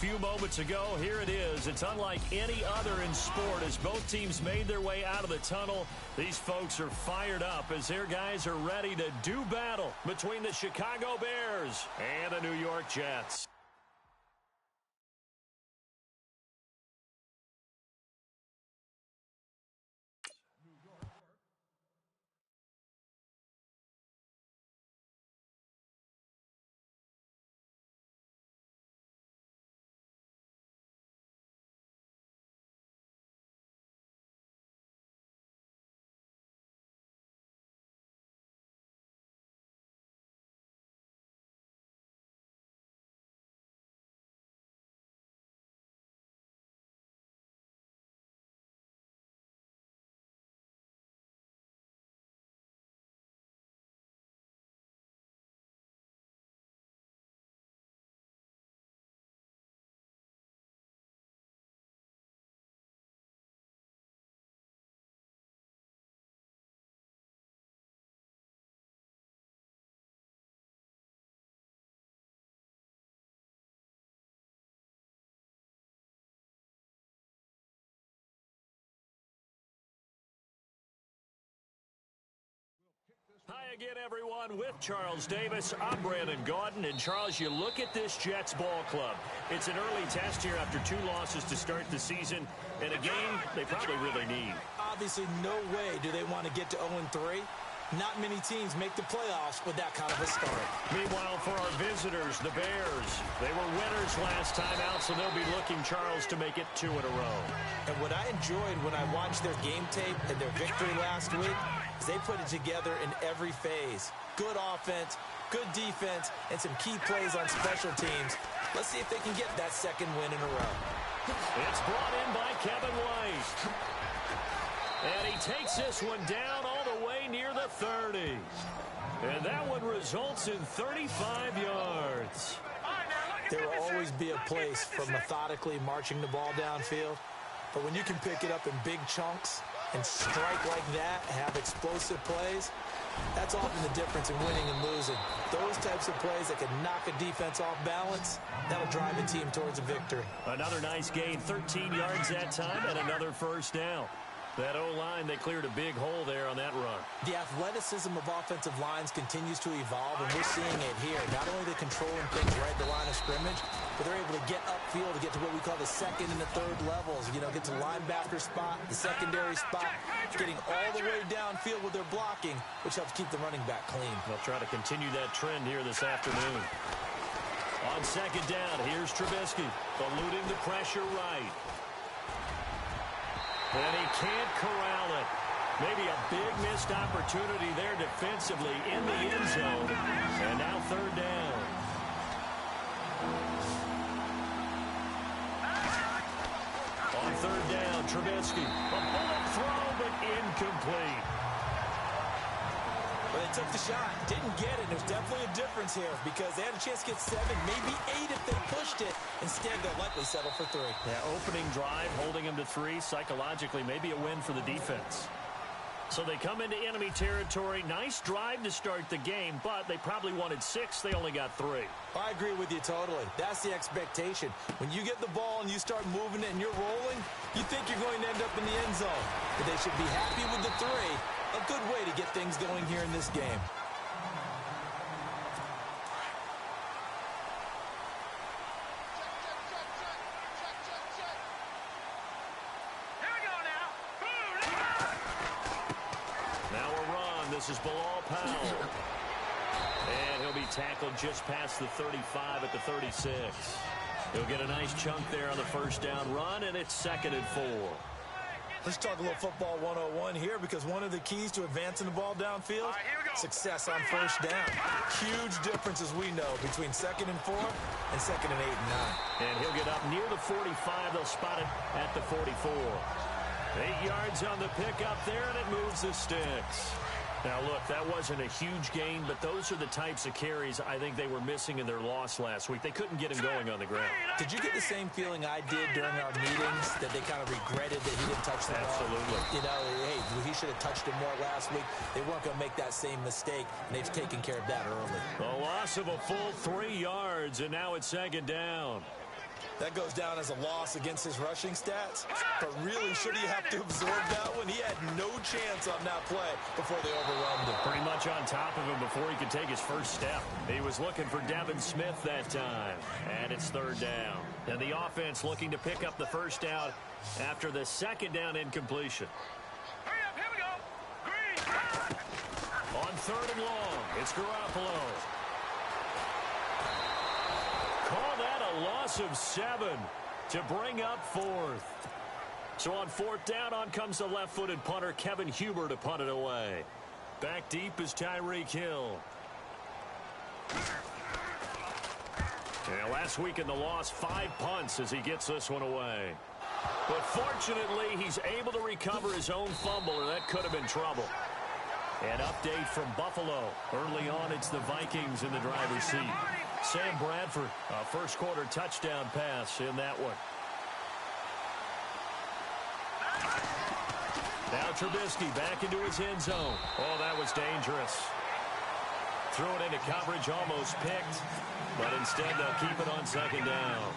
few moments ago. Here it is. It's unlike any other in sport as both teams made their way out of the tunnel. These folks are fired up as their guys are ready to do battle between the Chicago Bears and the New York Jets. Hi again, everyone. With Charles Davis, I'm Brandon Gaudin. And, Charles, you look at this Jets ball club. It's an early test here after 2 losses to start the season. And a game they probably really need. Obviously, no way do they want to get to 0-3. Not many teams make the playoffs with that kind of a start. Meanwhile, for our visitors, the Bears, they were winners last time out, so they'll be looking, Charles, to make it 2 in a row. And what I enjoyed when I watched their game tape and their victory last week is they put it together in every phase. Good offense, good defense, and some key plays on special teams. Let's see if they can get that second win in a row. It's brought in by Kevin White. And he takes this one down all the way near the 30. And that one results in 35 yards. There will always be a place for methodically marching the ball downfield. But when you can pick it up in big chunks and strike like that, have explosive plays, that's often the difference in winning and losing. Those types of plays that can knock a defense off balance, that'll drive a team towards a victory. Another nice gain, 13 yards that time, and another first down. That O-line, they cleared a big hole there on that run. The athleticism of offensive lines continues to evolve, and we're seeing it here. Not only are they controlling things right at the line of scrimmage, but they're able to get upfield to get to what we call the second and the third levels. You know, get to linebacker spot, the secondary spot, getting all the way downfield with their blocking, which helps keep the running back clean. They'll try to continue that trend here this afternoon. On second down, here's Trubisky, eluding the pressure right. And he can't corral it. Maybe a big missed opportunity there defensively in the end zone. And now third down. On third down, Trubisky. A bullet throw, but incomplete. Well, they took the shot, didn't get it. There's definitely a difference here because they had a chance to get 7, maybe 8 if they pushed it. Instead, they'll likely settle for 3. Yeah, opening drive, holding them to 3. Psychologically, maybe a win for the defense. So they come into enemy territory. Nice drive to start the game, but they probably wanted 6. They only got 3. I agree with you totally. That's the expectation. When you get the ball and you start moving it and you're rolling, you think you're going to end up in the end zone. But they should be happy with the 3. A good way to get things going here in this game. Now a run. This is Bilal Powell. And he'll be tackled just past the 35 at the 36. He'll get a nice chunk there on the first down run, and it's 2nd and 4. Let's talk a little football 101 here because one of the keys to advancing the ball downfield, success on first down. Huge difference, as we know, between 2nd and 4 and 2nd and 8 and 9. And he'll get up near the 45. They'll spot it at the 44. 8 yards on the pickup there, and it moves the sticks. Now, look, that wasn't a huge gain, but those are the types of carries I think they were missing in their loss last week. They couldn't get him going on the ground. Did you get the same feeling I did during our meetings, that they kind of regretted that he didn't touch the ball? Absolutely. You know, hey, he should have touched it more last week. They weren't going to make that same mistake, and they've taken care of that early. A loss of a full 3 yards, and now it's 2nd down. That goes down as a loss against his rushing stats. But really, should he have to absorb that one? He had no chance on that play before they overwhelmed him. Pretty much on top of him before he could take his first step. He was looking for Devin Smith that time. And it's third down. And the offense looking to pick up the first down after the second down incompletion. Hurry up, here we go. Green. On third and long, it's Garoppolo. Call that a loss of 7 to bring up fourth. So on fourth down, on comes the left-footed punter, Kevin Huber, to punt it away. Back deep is Tyreek Hill. Yeah, last week in the loss, 5 punts as he gets this one away. But fortunately, he's able to recover his own fumble, or that could have been trouble. An update from Buffalo. Early on, it's the Vikings in the driver's seat. Sam Bradford, a first-quarter touchdown pass in that one. Now Trubisky back into his end zone. Oh, that was dangerous. Threw it into coverage, almost picked. But instead, they'll keep it on second down.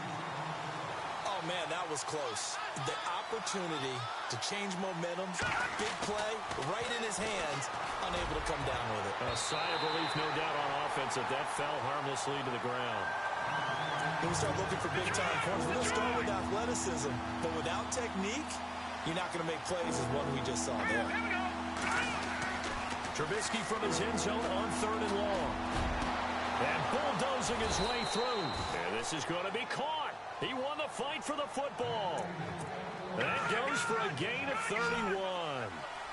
Oh, man, that was close. The opportunity to change momentum, big play, right in his hands, unable to come down with it. A sigh of relief, no doubt, on offense, that fell harmlessly to the ground. When we start looking for big-time points, we're going to start with athleticism. But without technique, you're not going to make plays as one we just saw there. Trubisky from his end zone on third and long. And bulldozing his way through. And this is going to be caught. He won the fight for the football. That goes for a gain of 31.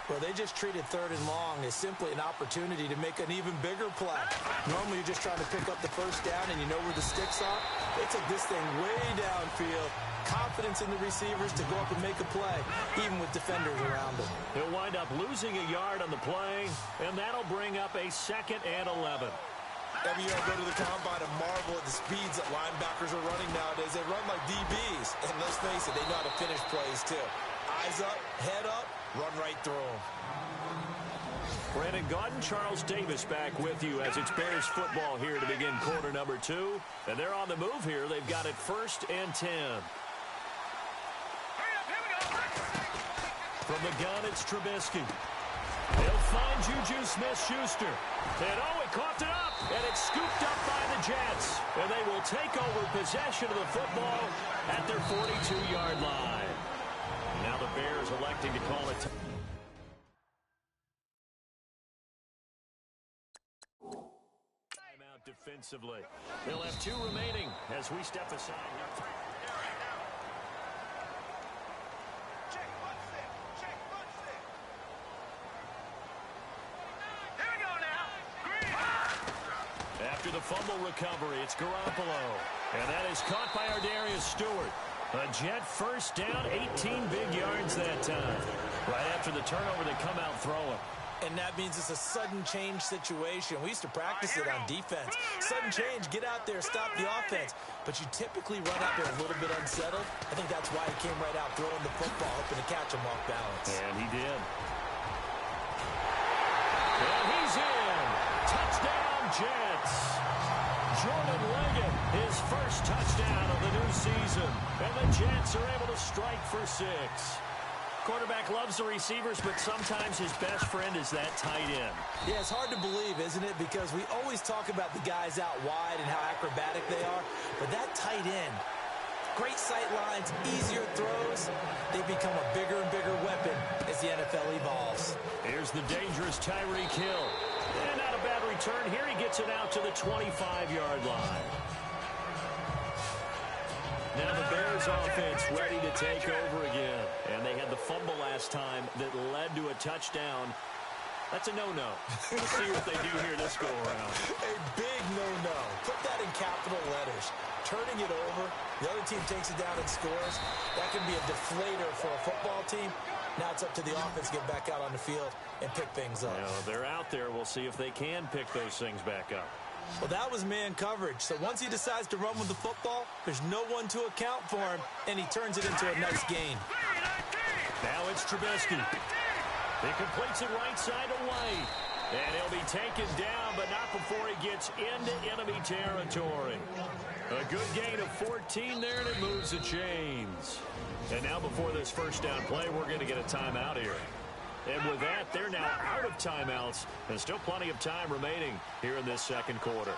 Well, they just treated third and long as simply an opportunity to make an even bigger play. Normally, you're just trying to pick up the first down and you know where the sticks are. They took this thing way downfield. Confidence in the receivers to go up and make a play, even with defenders around him. He'll wind up losing a yard on the play, and that'll bring up a 2nd and 11. Every year I go to the combine and marvel at the speeds that linebackers are running nowadays. They run like DBs, and let's face it, they know how to finish plays too. Eyes up, head up, run right through them. Brandon Gaudin, Charles Davis back with you as it's Bears football here to begin quarter number 2. And they're on the move here. They've got it 1st and 10. From the gun, it's Trubisky. He'll find Juju Smith-Schuster. And oh, he coughed it up. And it's scooped up by the Jets. And they will take over possession of the football at their 42-yard line. Now the Bears electing to call it. Timeout defensively. They'll have 2 remaining as we step aside here. After the fumble recovery, it's Garoppolo. And that is caught by Ardarius Stewart. A Jet first down, 18 big yards that time. Right after the turnover, they come out throwing. And that means it's a sudden change situation. We used to practice it on defense. Sudden change, get out there, stop the offense. But you typically run out there a little bit unsettled. I think that's why he came right out throwing the football, hoping to catch him off balance. And he did. And he's in. Touchdown, Jets. Jordan Leggett, his first touchdown of the new season. And the Jets are able to strike for 6. Quarterback loves the receivers, but sometimes his best friend is that tight end. Yeah, it's hard to believe, isn't it? Because we always talk about the guys out wide and how acrobatic they are. But that tight end, great sight lines, easier throws, they become a bigger and bigger weapon as the NFL evolves. Here's the dangerous Tyreek Hill. And not a bad return. Here he gets it out to the 25-yard line. Now the Bears offense ready to take over again. And they had the fumble last time that led to a touchdown. That's a no-no. We'll see what they do here this go-around. A big no-no. Put that in capital letters. Turning it over, the other team takes it down and scores. That can be a deflator for a football team. Now it's up to the offense to get back out on the field and pick things up. You know, they're out there. We'll see if they can pick those things back up. Well, that was man coverage. So once he decides to run with the football, there's no one to account for him, and he turns it into a nice gain. Now it's Trubisky. He completes it right side to White. And he'll be taken down, but not before he gets into enemy territory. A good gain of 14 there, and it moves the chains. And now before this first down play, we're going to get a timeout here. And with that, they're now out of timeouts, and still plenty of time remaining here in this second quarter.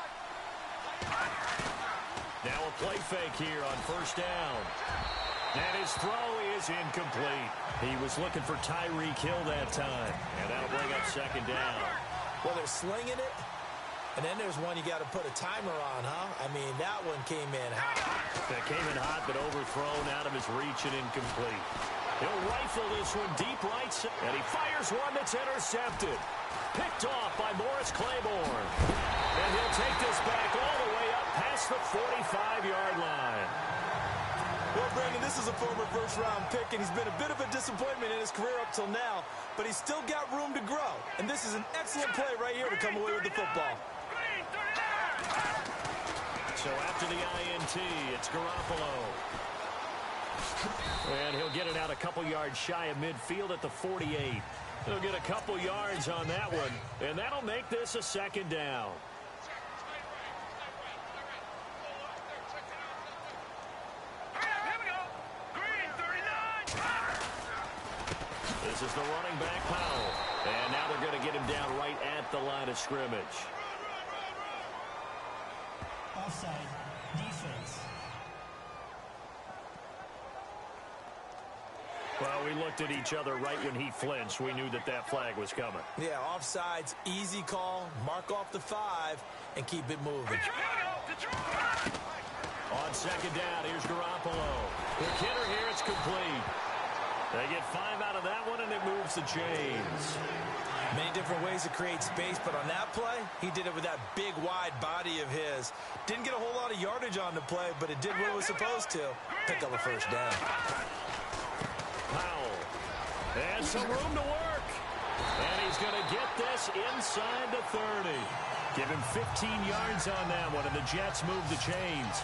Now a play fake here on first down. And his throw is incomplete. He was looking for Tyreek Hill that time, and that'll bring up second down. Well, they're slinging it, and then there's one you got to put a timer on, huh? I mean, that one came in hot. That came in hot, but overthrown out of his reach and incomplete. He'll rifle this one deep right, and he fires one that's intercepted. Picked off by Morris Claiborne. And he'll take this back all the way up past the 45-yard line. Well, Brandon, this is a former first-round pick, and he's been a bit of a disappointment in his career up till now, but he's still got room to grow. And this is an excellent play right here to come away with the football. So after the INT, it's Garoppolo. And he'll get it out a couple yards shy of midfield at the 48. He'll get a couple yards on that one, and that'll make this a second down. This is the running back, Powell. And now they're going to get him down right at the line of scrimmage. Offside, defense. Well, we looked at each other right when he flinched. We knew that that flag was coming. Yeah, offsides, easy call, mark off the 5, and keep it moving. On second down, here's Garoppolo. The kidder here, it's complete. They get 5 out of that one, and it moves the chains. Many different ways to create space, but on that play, he did it with that big, wide body of his. Didn't get a whole lot of yardage on the play, but it did what it was supposed to. Pick up a first down. Powell. And some room to work. And he's going to get this inside the 30. Give him 15 yards on that one, and the Jets move the chains.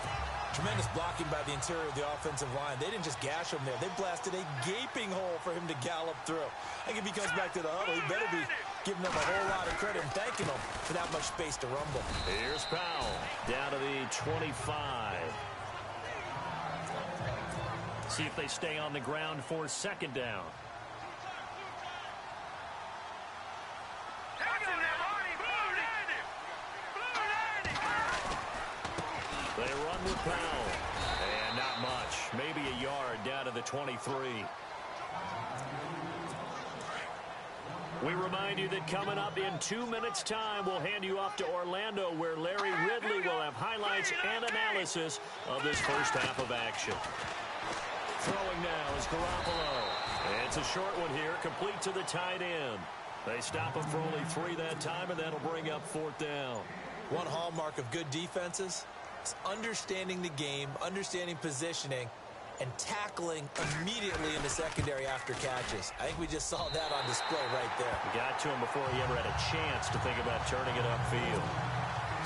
Tremendous blocking by the interior of the offensive line. They didn't just gash him there. They blasted a gaping hole for him to gallop through. I think if he comes back to the huddle, he better be giving them a whole lot of credit and thanking them for that much space to rumble. Here's Powell down to the 25. See if they stay on the ground for second down. They run with Powell. And not much. Maybe a yard down to the 23. We remind you that coming up in 2 minutes' time, we'll hand you off to Orlando, where Larry Ridley will have highlights and analysis of this first half of action. Throwing now is Garoppolo. And it's a short one here, complete to the tight end. They stop him for only 3 that time, and that'll bring up fourth down. One hallmark of good defenses is understanding the game, understanding positioning, and tackling immediately in the secondary after catches. I think we just saw that on display right there. Got to him before he ever had a chance to think about turning it upfield.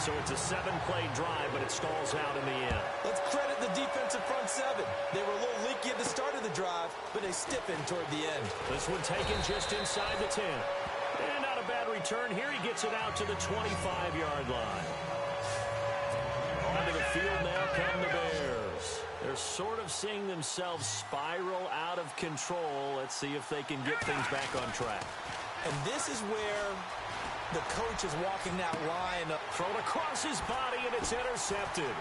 So it's a 7-play drive, but it stalls out in the end. Let's credit the defensive front 7. They were a little leaky at the start of the drive, but they stiffened toward the end. This one taken just inside the 10. And not a bad return here. He gets it out to the 25-yard line. Onto the field now come the Bears. They're sort of seeing themselves spiral out of control. Let's see if they can get things back on track. And this is where the coach is walking that line. Thrown across his body, and it's intercepted.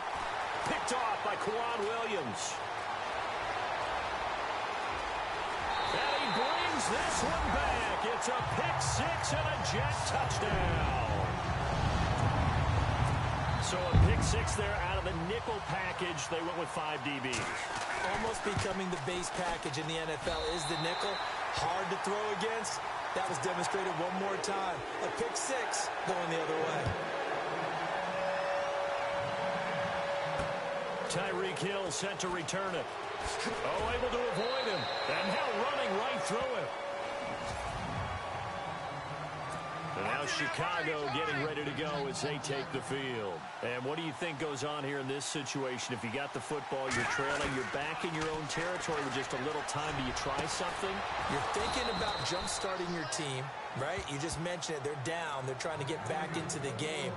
Picked off by Quan Williams. And he brings this one back. It's a pick-6 and a Jet touchdown. So a pick-6 there out of the nickel package. They went with 5 DBs. Almost becoming the base package in the NFL is the nickel. Hard to throw against. That was demonstrated one more time. A pick-6 going the other way. Tyreek Hill set to return it. Oh, able to avoid him. And now running right through him. And now Chicago getting ready to go as they take the field. And what do you think goes on here in this situation? If you got the football, you're trailing, you're back in your own territory with just a little time. Do you try something? You're thinking about jump-starting your team, right? You just mentioned it. They're down. They're trying to get back into the game.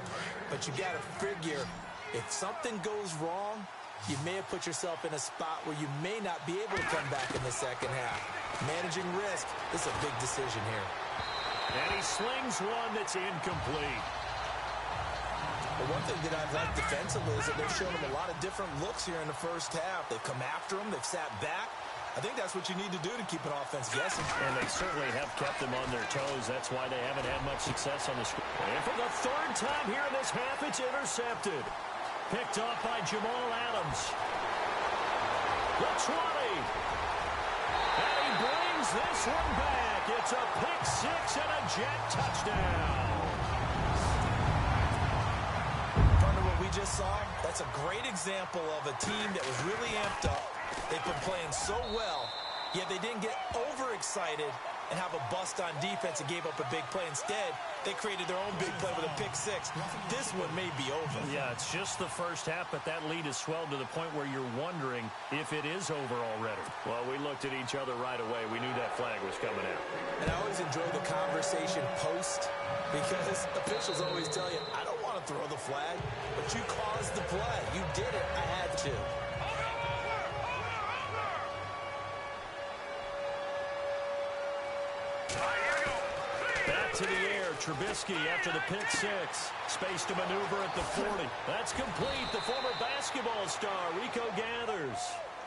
But you got to figure If something goes wrong, you may have put yourself in a spot where you may not be able to come back in the second half. Managing risk is a big decision here. And he slings one that's incomplete. But one thing that I've liked defensively is that they've shown him a lot of different looks here in the first half. They've come after him. They've sat back. I think that's what you need to do to keep an offense guessing. And they certainly have kept them on their toes. That's why they haven't had much success on the screen. And for the third time here in this half, it's intercepted. Picked off by Jamal Adams. The 20. And he brings this one back. It's a pick six and a jet touchdown. Just saw, that's a great example of a team that was really amped up. They've been playing so well, yet they didn't get overexcited and have a bust on defense and gave up a big play. Instead, they created their own big play with a pick six. This one may be over. Yeah, it's just the first half, but that lead has swelled to the point where you're wondering if it is over already. Well, we looked at each other right away. We knew that flag was coming out. And I always enjoy the conversation post because officials always tell you, I don't want to throw the flag, but you caused the play. You did it. I had to. Back to the air, Trubisky after the pick six. Space to maneuver at the 40. That's complete. The former basketball star, Rico Gathers.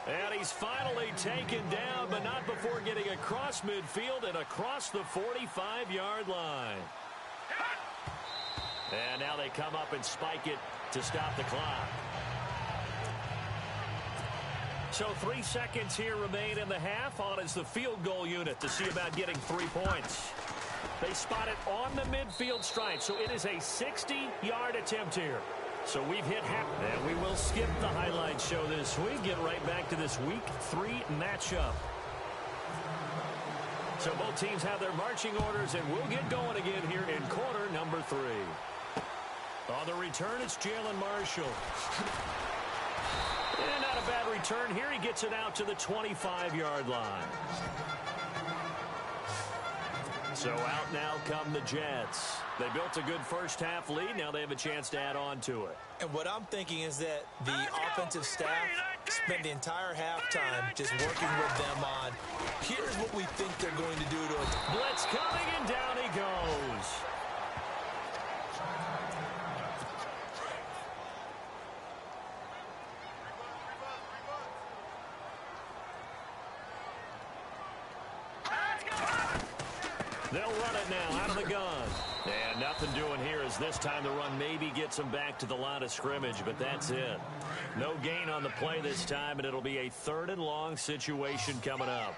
And he's finally taken down, but not before getting across midfield and across the 45-yard line. And now they come up and spike it to stop the clock. So 3 seconds here remain in the half. On is the field goal unit to see about getting 3 points. They spot it on the midfield stripe, so it is a 60-yard attempt here. So we've hit half, and we will skip the highlight show this week. Get right back to this Week 3 matchup. So both teams have their marching orders, and we'll get going again here in quarter number 3. On the return, it's Jalen Marshall. And not a bad return here. He gets it out to the 25-yard line. So out now come the Jets. They built a good first-half lead. Now they have a chance to add on to it. And what I'm thinking is that the offensive staff spent the entire halftime just working with them on, here's what we think they're going to do to it. Blitz coming, and down he goes. They'll run it now out of the gun. And nothing doing here as this time the run maybe gets them back to the line of scrimmage, but that's it. No gain on the play this time, and it'll be a 3rd and long situation coming up.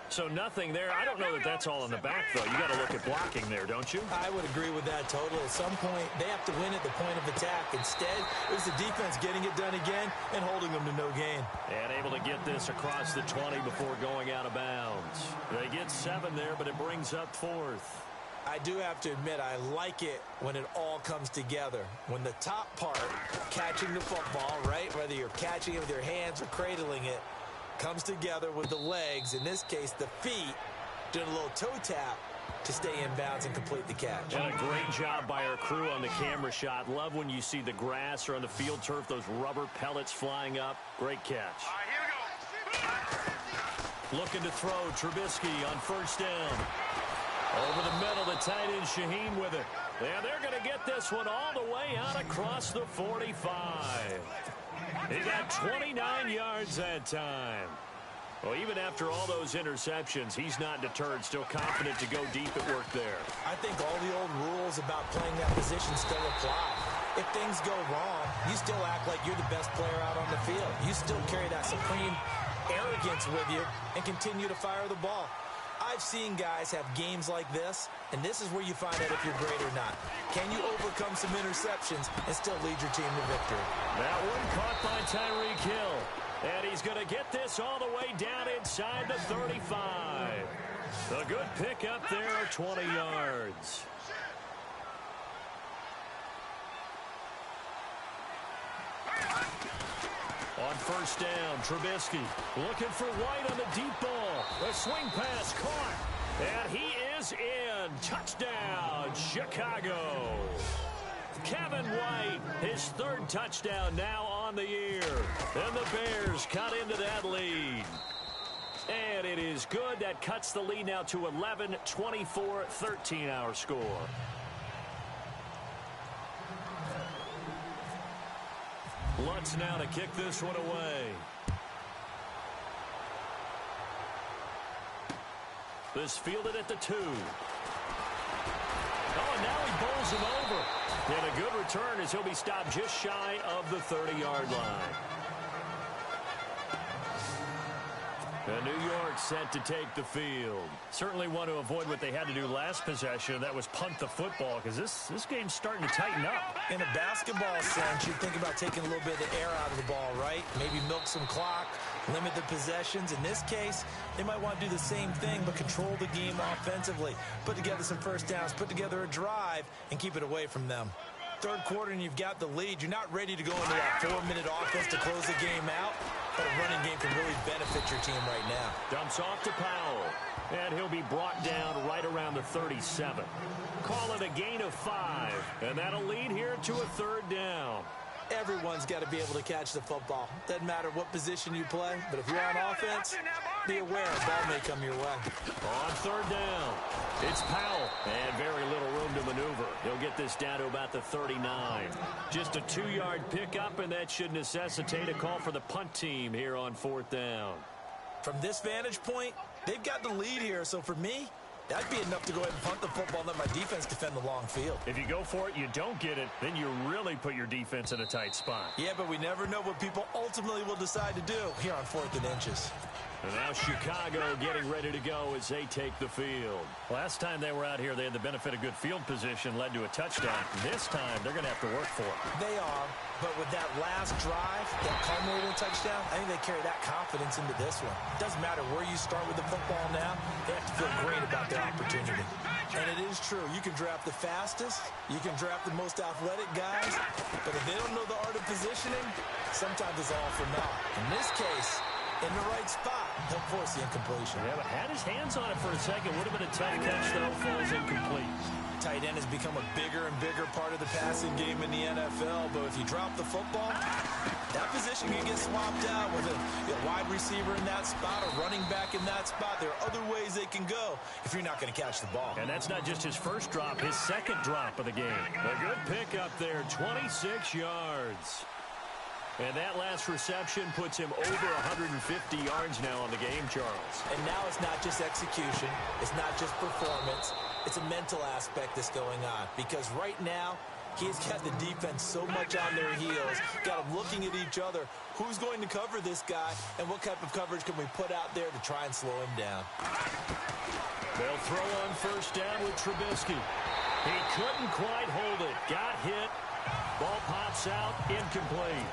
So nothing there. I don't know that that's all in the back, though. You got to look at blocking there, don't you? I would agree with that totally. At some point, they have to win at the point of attack. Instead, it was the defense getting it done again and holding them to no gain. And able to get this across the 20 before going out of bounds. They get 7 there, but it brings up 4th. I do have to admit, I like it when it all comes together. When the top part, catching the football, right, whether you're catching it with your hands or cradling it, comes together with the legs, in this case the feet, doing a little toe tap to stay in bounds and complete the catch. And a great job by our crew on the camera shot. Love when you see the grass or on the field turf, those rubber pellets flying up. Great catch. Looking to throw, Trubisky on first down. Over the middle, the tight end Shaheen with it. And they're going to get this one all the way out across the 45. He got 29 yards that time. Well, even after all those interceptions, he's not deterred, still confident to go deep at work there. I think all the old rules about playing that position still apply. If things go wrong, you still act like you're the best player out on the field. You still carry that supreme arrogance with you and continue to fire the ball. I've seen guys have games like this, and this is where you find out if you're great or not. Can you overcome some interceptions and still lead your team to victory? That one caught by Tyreek Hill. And he's going to get this all the way down inside the 35. A good pick up there, 20 yards. On first down, Trubisky looking for White on the deep ball. The swing pass caught. And he is in. Touchdown, Chicago. Kevin White, his third touchdown now on the year. And the Bears cut into that lead. And it is good. That cuts the lead now to 11, 24, 13 our score. Lutz now to kick this one away. This fielded at the 2. Oh, and now he bowls him over. And a good return as he'll be stopped just shy of the 30-yard line. And New York set to take the field. Certainly want to avoid what they had to do last possession. That was punt the football, because this game's starting to tighten up. In a basketball sense, you think about taking a little bit of the air out of the ball, right? Maybe milk some clock, limit the possessions. In this case, they might want to do the same thing, but control the game offensively. Put together some first downs, put together a drive, and keep it away from them. Third quarter, and you've got the lead. You're not ready to go into that 4-minute offense to close the game out, but a running game can really benefit your team right now. Dumps off to Powell, and he'll be brought down right around the 37. Call it a gain of 5, and that'll lead here to a third down. Everyone's got to be able to catch the football. Doesn't matter what position you play, but if you're on offense, be aware a ball may come your way. On third down, it's Powell, and very little room to maneuver. He'll get this down to about the 39. Just a 2-yard pickup, and that should necessitate a call for the punt team here on fourth down. From this vantage point, they've got the lead here, so for me, that'd be enough to go ahead and punt the football and let my defense defend the long field. If you go for it, you don't get it, then you really put your defense in a tight spot. Yeah, but we never know what people ultimately will decide to do here on 4th and inches. And now Chicago getting ready to go as they take the field. Last time they were out here, they had the benefit of good field position, led to a touchdown. This time, they're going to have to work for it. They are, but with that last drive, that culminating touchdown, I think they carry that confidence into this one. It doesn't matter where you start with the football now, they have to feel great about their opportunity. And it is true, you can draft the fastest, you can draft the most athletic guys, but if they don't know the art of positioning, sometimes it's all for naught. In this case, in the right spot, he'll force the incompletion. Yeah, but had his hands on it for a second. Would have been a tough catch, though. Falls incomplete. Tight end has become a bigger and bigger part of the passing game in the NFL, but if you drop the football, that position can get swapped out with a wide receiver in that spot, a running back in that spot. There are other ways they can go if you're not going to catch the ball. And that's not just his first drop, his second drop of the game. A good pick up there, 26 yards. And that last reception puts him over 150 yards now on the game, Charles. And now it's not just execution. It's not just performance. It's a mental aspect that's going on. Because right now, he's got the defense so much on their heels, got them looking at each other. Who's going to cover this guy, and what type of coverage can we put out there to try and slow him down? They'll throw on first down with Trubisky. He couldn't quite hold it. Got hit. Ball pops out. Incomplete.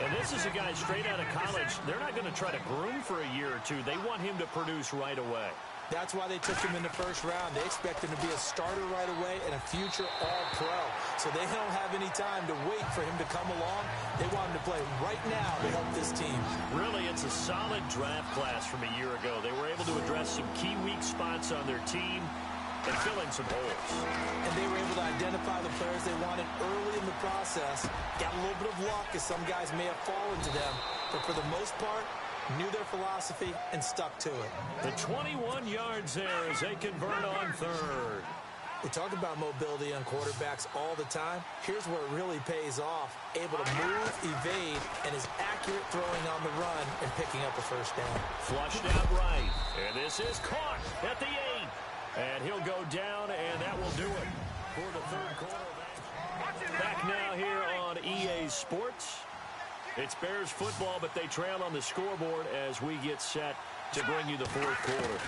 And this is a guy straight out of college. They're not going to try to groom for a year or two. They want him to produce right away. That's why they took him in the first round. They expect him to be a starter right away and a future All-Pro. So they don't have any time to wait for him to come along. They want him to play right now to help this team. Really, it's a solid draft class from a year ago. They were able to address some key weak spots on their team and fill in some holes. And they were able to identify the players they wanted early in the process. Got a little bit of luck as some guys may have fallen to them. But for the most part, knew their philosophy and stuck to it. The 21 yards there as they convert on third. We talk about mobility on quarterbacks all the time. Here's where it really pays off. Able to move, evade, and is accurate throwing on the run and picking up a first down. Flushed out right. And this is caught at the 8. And he'll go down, and that will do it for the third quarter. Back now here on EA Sports. It's Bears football, but they trail on the scoreboard as we get set to bring you the fourth quarter.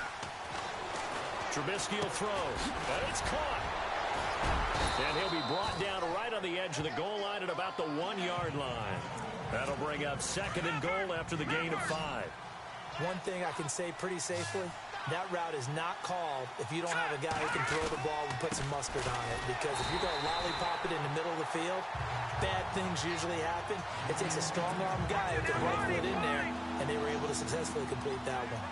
Trubisky will throw, and it's caught. And he'll be brought down right on the edge of the goal line at about the 1-yard line. That'll bring up second and goal after the gain of 5. One thing I can say pretty safely, that route is not called if you don't have a guy who can throw the ball and put some mustard on it. Because if you're going to lollipop it in the middle of the field, bad things usually happen. It takes a strong-arm guy who can rifle it in there, and they were able to successfully complete that one.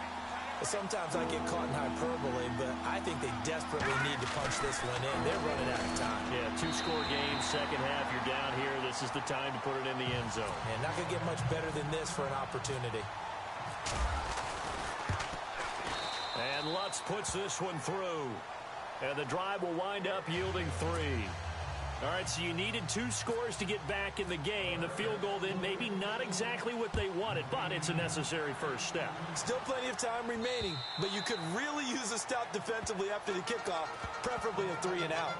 Sometimes I get caught in hyperbole, but I think they desperately need to punch this one in. They're running out of time. Yeah, two-score game, second half, you're down here. This is the time to put it in the end zone. And not going to get much better than this for an opportunity. And Lutz puts this one through. And the drive will wind up yielding 3. All right, so you needed 2 scores to get back in the game. The field goal then maybe not exactly what they wanted, but it's a necessary first step. Still plenty of time remaining, but you could really use a stop defensively after the kickoff, preferably a 3 and out.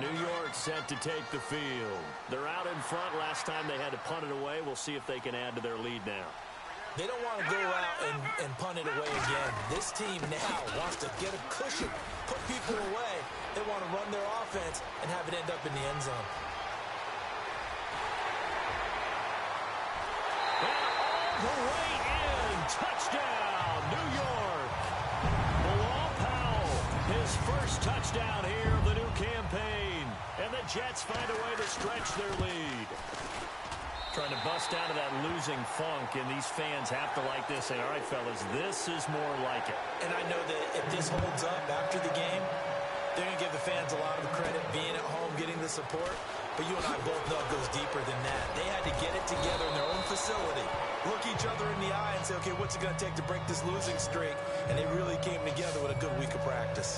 New York set to take the field. They're out in front. Last time they had to punt it away. We'll see if they can add to their lead now. They don't want to go out and punt it away again. This team now wants to get a cushion, put people away. They want to run their offense and have it end up in the end zone. And all the way in. Touchdown, New York. Bilal Powell, his first touchdown here of the new campaign. And the Jets find a way to stretch their lead. Trying to bust out of that losing funk, and these fans have to like this. Say, all right, fellas, this is more like it. And I know that if this holds up after the game, they're going to give the fans a lot of credit being at home, getting the support. But you and I both know it goes deeper than that. They had to get it together in their own facility, look each other in the eye and say, okay, what's it going to take to break this losing streak? And they really came together with a good week of practice.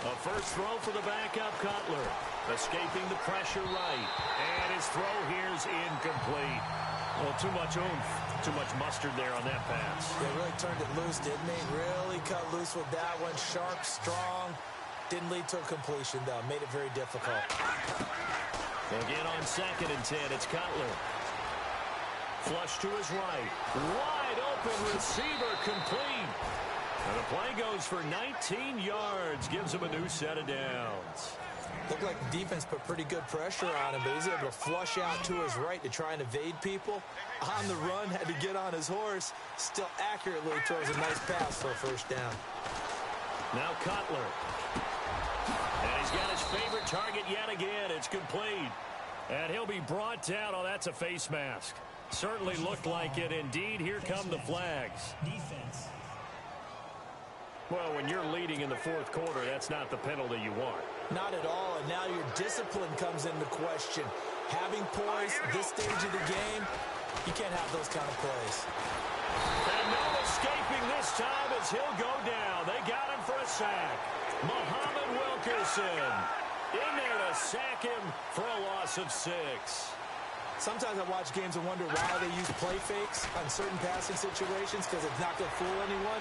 A first throw for the backup Cutler. Escaping the pressure right. And his throw here's incomplete. Well, too much oomph. Too much mustard there on that pass. They really turned it loose, didn't they? Really cut loose with that one. Sharp, strong. Didn't lead to a completion, though. Made it very difficult. Again on 2nd and 10, it's Cutler. Flush to his right. Wide open receiver complete. And the play goes for 19 yards. Gives him a new set of downs. Looked like the defense put pretty good pressure on him, but he's able to flush out to his right to try and evade people. On the run, had to get on his horse. Still accurately throws a nice pass for a first down. Now Cutler. And he's got his favorite target yet again. It's complete. And he'll be brought down. Oh, that's a face mask. Certainly looked like it. Indeed, here come the flags. Defense. Well, when you're leading in the 4th quarter, that's not the penalty you want. Not at all, and now your discipline comes into question. Having poise this stage of the game, you can't have those kind of plays. And no escaping this time as he'll go down. They got him for a sack. Muhammad Wilkerson in there to sack him for a loss of 6. Sometimes I watch games and wonder why they use play fakes on certain passing situations because it's not going to fool anyone.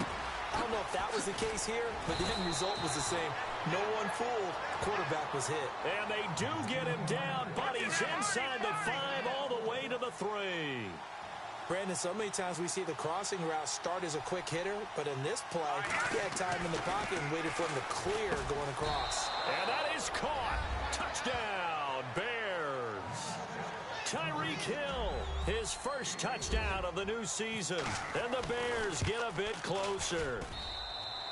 I don't know if that was the case here, but the end result was the same. No one fooled. Quarterback was hit. And they do get him down, but he's inside the 5 all the way to the 3. Brandon, so many times we see the crossing route start as a quick hitter, but in this play, he had time in the pocket and waited for him to clear going across. And that is caught. Touchdown, Bears. Tyreek Hill, his first touchdown of the new season. And the Bears get a bit closer.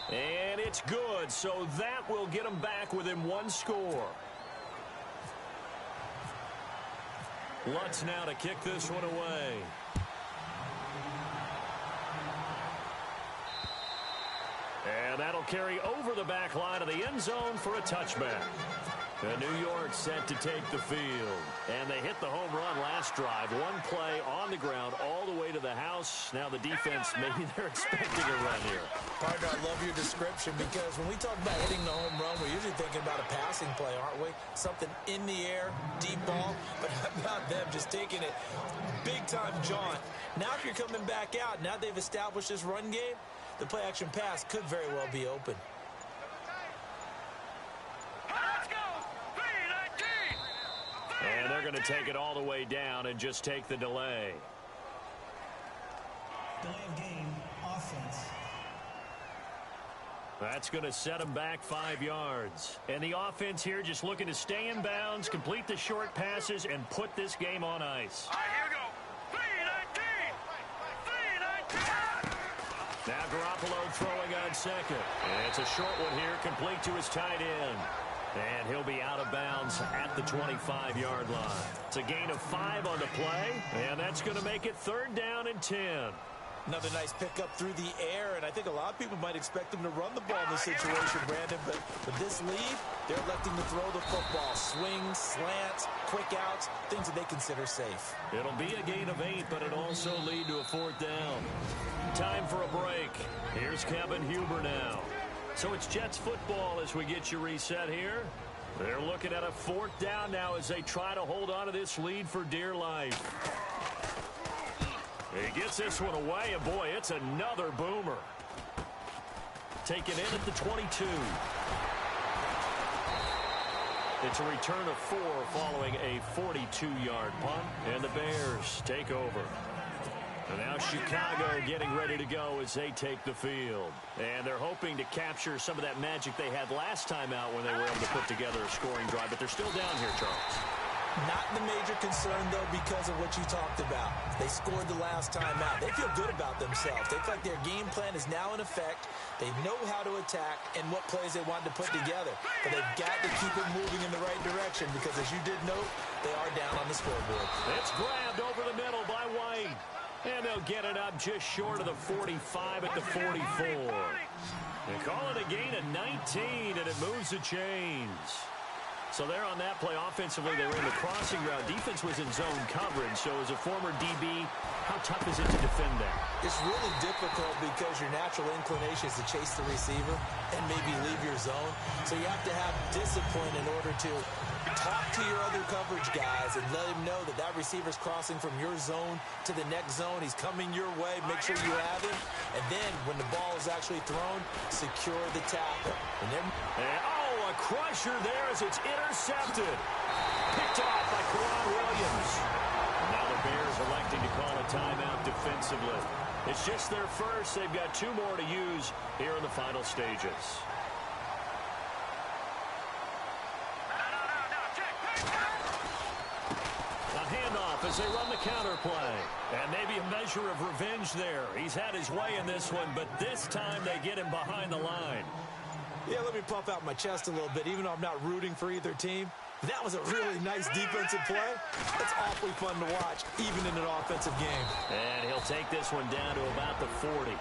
And it's good, so that will get them back within 1 score. Lutz now to kick this one away. And that'll carry over the back line of the end zone for a touchback. And New York set to take the field. And they hit the home run last drive. 1 play on the ground all the way to the house. Now the defense, maybe they're expecting a run here. Partner, I love your description because when we talk about hitting the home run, we're usually thinking about a passing play, aren't we? Something in the air, deep ball. But how about them just taking it big-time jaunt? Now if you're coming back out, now they've established this run game, the play-action pass could very well be open. And they're going to take it all the way down and just take the delay. Delay of game, offense. That's going to set them back 5 yards. And the offense here just looking to stay in bounds, complete the short passes, and put this game on ice. All right, here we go. 3-19. Now Garoppolo throwing on 2nd. And it's a short one here, complete to his tight end. And he'll be out of bounds at the 25-yard line. It's a gain of 5 on the play, and that's going to make it 3rd down and 10. Another nice pickup through the air, and I think a lot of people might expect them to run the ball in this situation, Brandon, but with this lead, they're electing to throw the football. Swings, slants, quick outs, things that they consider safe. It'll be a gain of 8, but it'll also lead to a 4th down. Time for a break. Here's Kevin Huber now. So it's Jets football as we get you reset here. They're looking at a 4th down now as they try to hold on to this lead for dear life. He gets this one away, and boy, it's another boomer. Taken in at the 22. It's a return of 4 following a 42-yard punt, and the Bears take over. And now Chicago getting ready to go as they take the field. And they're hoping to capture some of that magic they had last time out when they were able to put together a scoring drive, but they're still down here, Charles. Not the major concern, though, because of what you talked about. They scored the last time out. They feel good about themselves. They feel like their game plan is now in effect. They know how to attack and what plays they want to put together. But they've got to keep it moving in the right direction because, as you did note, they are down on the scoreboard. It's grabbed over the middle by White. And they'll get it up just short of the 45 at the 44. They call it a gain of 19, and it moves the chains. So there on that play, offensively, they were in the crossing route. Defense was in zone coverage. So as a former DB, how tough is it to defend that? It's really difficult because your natural inclination is to chase the receiver and maybe leave your zone. So you have to have discipline in order to talk to your other coverage guys and let him know that that receiver's crossing from your zone to the next zone. He's coming your way. Make sure you have him. And then when the ball is actually thrown, secure the tackle. And then a crusher there as it's intercepted. Picked off by Kwan Williams. Now the Bears electing to call a timeout defensively. It's just their first. They've got 2 more to use here in the final stages. A handoff as they run the counter play. And maybe a measure of revenge there. He's had his way in this one, but this time they get him behind the line. Yeah, let me puff out my chest a little bit, even though I'm not rooting for either team. That was a really nice defensive play. It's awfully fun to watch, even in an offensive game. And he'll take this one down to about the 40.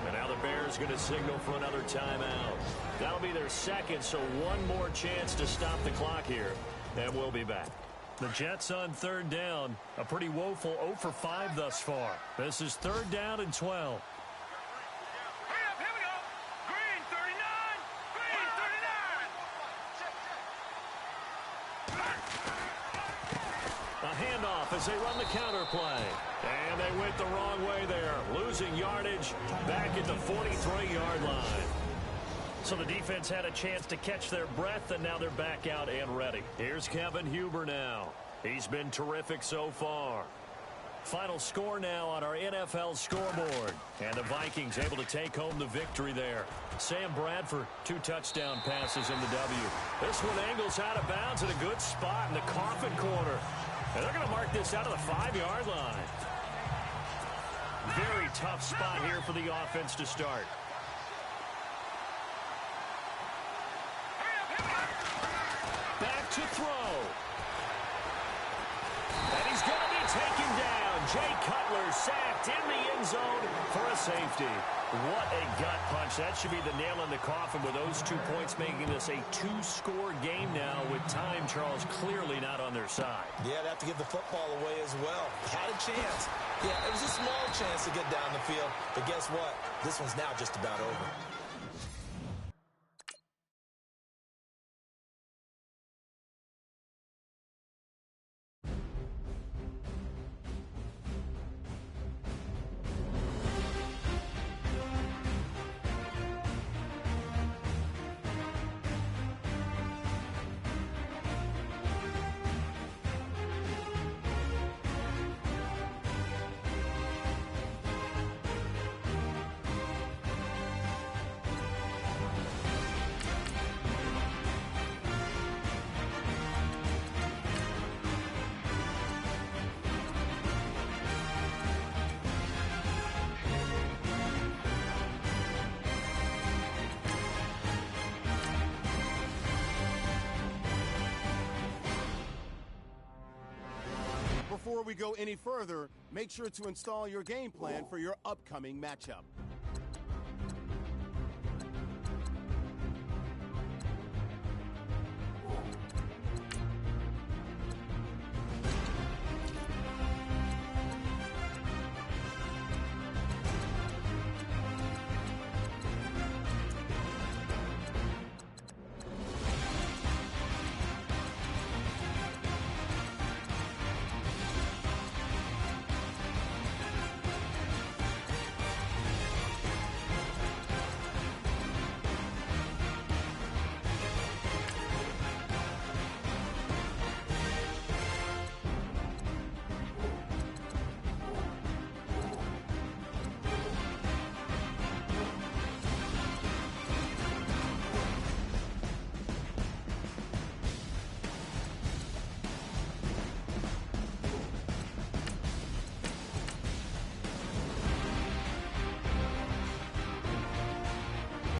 And now the Bears going to signal for another timeout. That'll be their second, so one more chance to stop the clock here. And we'll be back. The Jets on 3rd down. A pretty woeful 0 for 5 thus far. This is 3rd down and 12. Handoff as they run the counter play. And they went the wrong way there. Losing yardage back at the 43-yard line. So the defense had a chance to catch their breath, and now they're back out and ready. Here's Kevin Huber now. He's been terrific so far. Final score now on our NFL scoreboard. And the Vikings able to take home the victory there. Sam Bradford, 2 touchdown passes in the W. This one angles out of bounds at a good spot in the coffin corner. And they're going to mark this out of the 5-yard line. Very tough spot here for the offense to start. Back to throw. And he's going to be taken down. Jay Cutler sacked in the end zone for a safety. What a gut punch. That should be the nail in the coffin with those 2 points, making this a 2-score game now with time, Charles, clearly not on their side. Yeah, they have to give the football away as well. Had a chance. Yeah, it was a small chance to get down the field. But guess what? This one's now just about over. Before we go any further, make sure to install your game plan for your upcoming matchup.